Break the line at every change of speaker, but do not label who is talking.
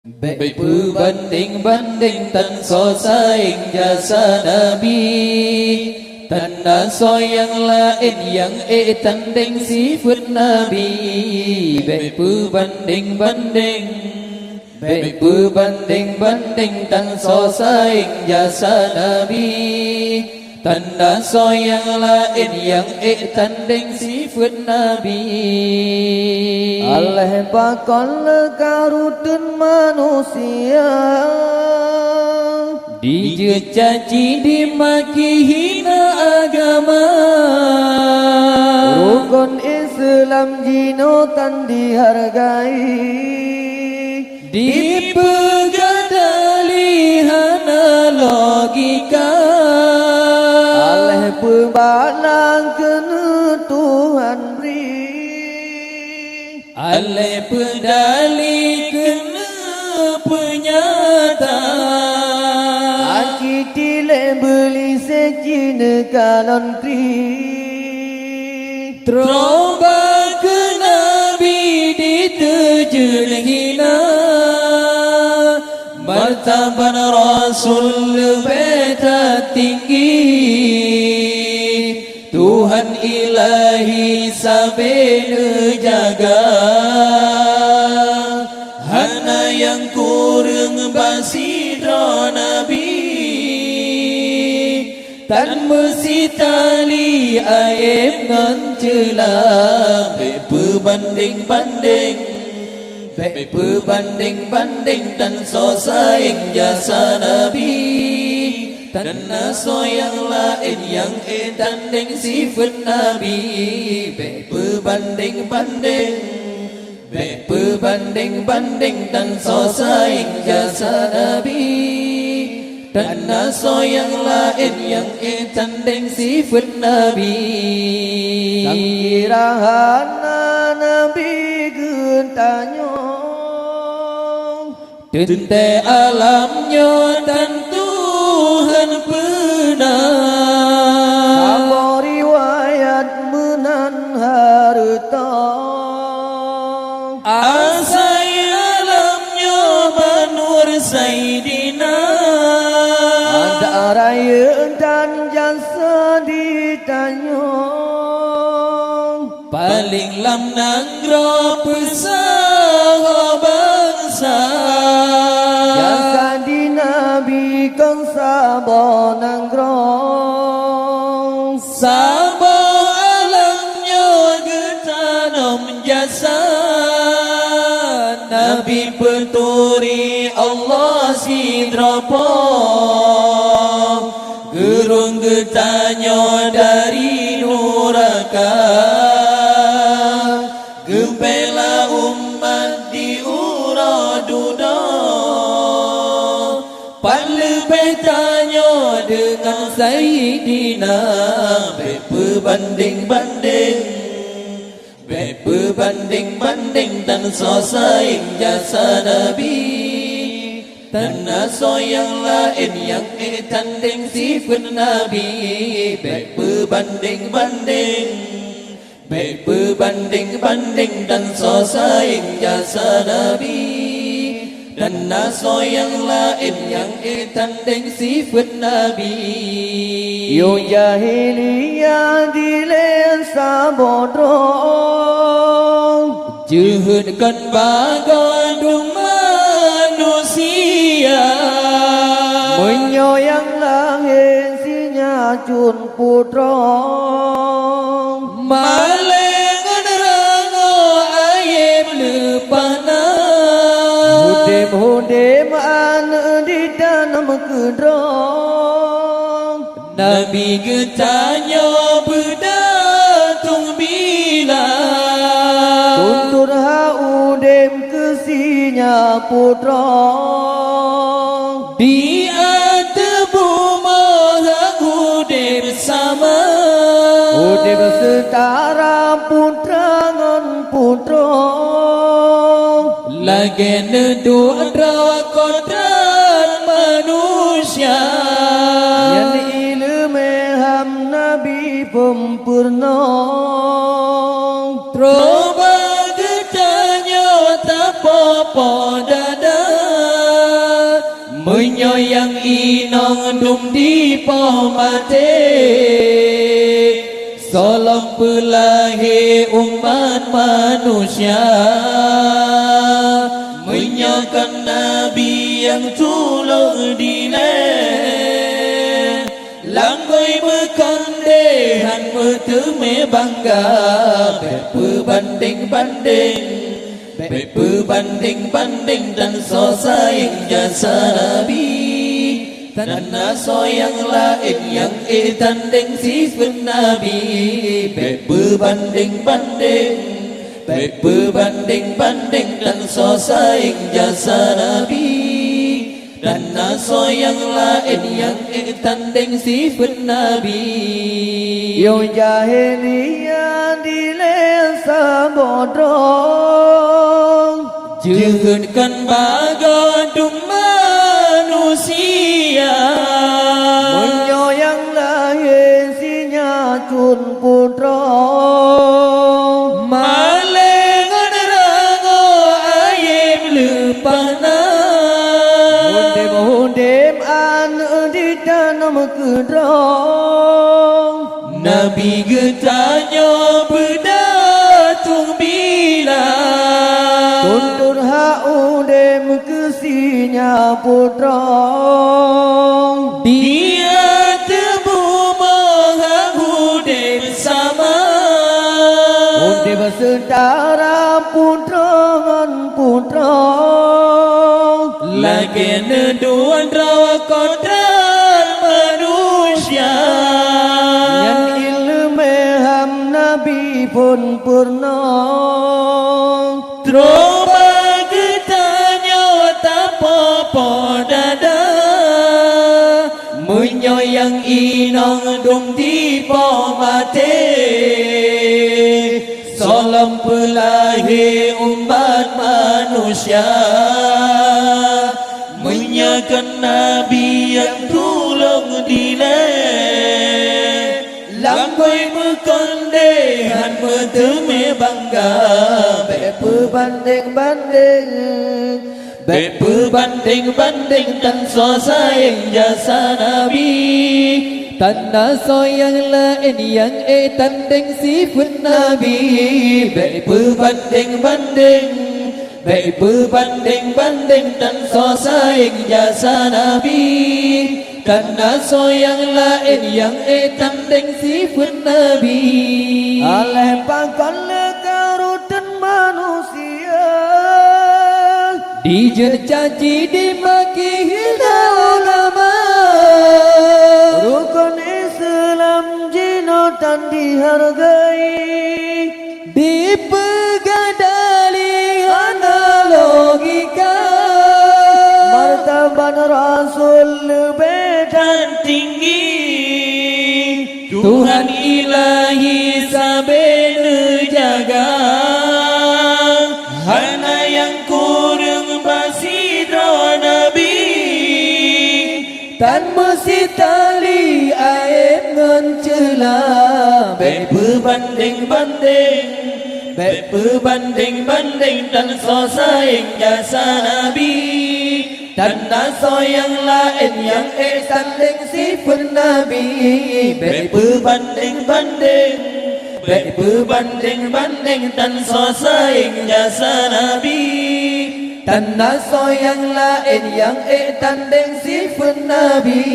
Baik berbanding tan so saing jasa Nabi, tanda so yang lain yang tanding sifat Nabi. Baik berbanding tan so saing jasa Nabi, tanda so yang lain yang tanding sifat Nabi.
Allah bakal karutun manusia,
dicaci dimaki hina agama,
rukun Islam jinutan dihargai,
dipegadali hana logika.
Allah pebalang kena Tuhan beri,
Allah pedali kena penyata,
aki tile beli sejina kalon kri,
teroba ke Nabi diterjun hina, martabat Rasul lebih tinggi, Tuhan ilahi sabena jaga, hana yang kurang basidra Nabi, tan mesti tali aib ngan celah. Baik berbanding tan so saing jasa Nabi, tanah so yang lain yang tanding sifat Nabi. Baik berbanding tan so saing jasa Nabi, tanah so yang lain yang tanding sifat Nabi.
Sangkirahana Nabi gentanyo,
Tente alamnya dan Tuhan pernah,
sama riwayat menan harta,
asai alamnya Manur Saidina,
ada raya dan jasa ditanyo,
paling lam nanggro pesah bangsa,
jasa di Nabi kang sabon nanggrong,
sabah alamnya getanom jasa, Nabi peturi Allah sidrapo, gerung getanyo dari nuraka, gempela umat di uraduda, pan lebih tanyo dengan Sayyidina. Baik berbanding dan so saing jasa Nabi, tanah so yang lain yang tanding sifat Nabi. Baik berbanding dan so saing jasa Nabi, tanah so yang lain yang tanding sifat Nabi.
yo jahiliyah dilen sabodrong,
Juhudkan bagandung manusia,
menyoyang langit sinya cun putrong,
malengan rango ayam lepana,
hudem an di dalam kedrong,
Nabi getanya berdatung bila,
tutur haudem kesinya putrong,
di atebu mahak hudib sama,
hudem setara putra ngan putrong,
lagi neduk rawa kodrat manusia,
yang ilmu ham Nabi pempurna,
Troba getanya tak popo dada, Menyayang inong dum di pomate Salam pelahir umat manusia Menyakan Nabi yang tulung dile Langgai berkandehan berteme bangga Berbanding-banding Berbanding-banding dan sosayang jasa Nabi Tanah soyang lain yang tanding sifat Nabi Berbanding-banding Berbanding-banding dan sosayang jasa Nabi Tanah soyang lain yang tanding sifat Nabi
Yung jahiliyah dilesa bodong
Jehutkan bagadum manusia
Menyayang lahir sinyatun putra
Malengan rango ayam lepana
Mundem an di tanam kedong
Nabi getanya berdatung bila
Tuntur haudem kesinya putra
Dia tebu mengahude bersama
Mundem setara putra dengan putra
Lagi neduan rawa kodrat manusia
Yang ilmu ham Nabi pun purna
Troba getanya tapopo dada Menyayang inong dum di pomate Salam pelahir umat manusia Menyakan Nabi yang tulung dile Langgai berkandehan berteme bangga
Berbanding-banding
Berbanding-banding dan sosayang jasa Nabi Tanah soyang lain yang tanding sifat Nabi Berbanding-banding Berbanding-banding dan sosayang jasa Nabi Tanah soyang lain yang tanding sifat Nabi
Aleh pangkal karutan manusia
Dicercaci dimaki hina ulama
Rukun Islam jinotan dihargai
Dipegadali analogika
Martaban Rasul lebih
Dan tinggi Tuhan ilahi sabene jaga Hana yang kurang basidro Nabi Tan mesti tali aib ngencela Berbanding-banding Berbanding-banding dan sosayang jasa Nabi Tanah soyang lain yang tanding sifat Nabi Berbanding-banding Berbanding-banding dan sosayang jasa Nabi Tanah soyang lain yang tanding sifat Nabi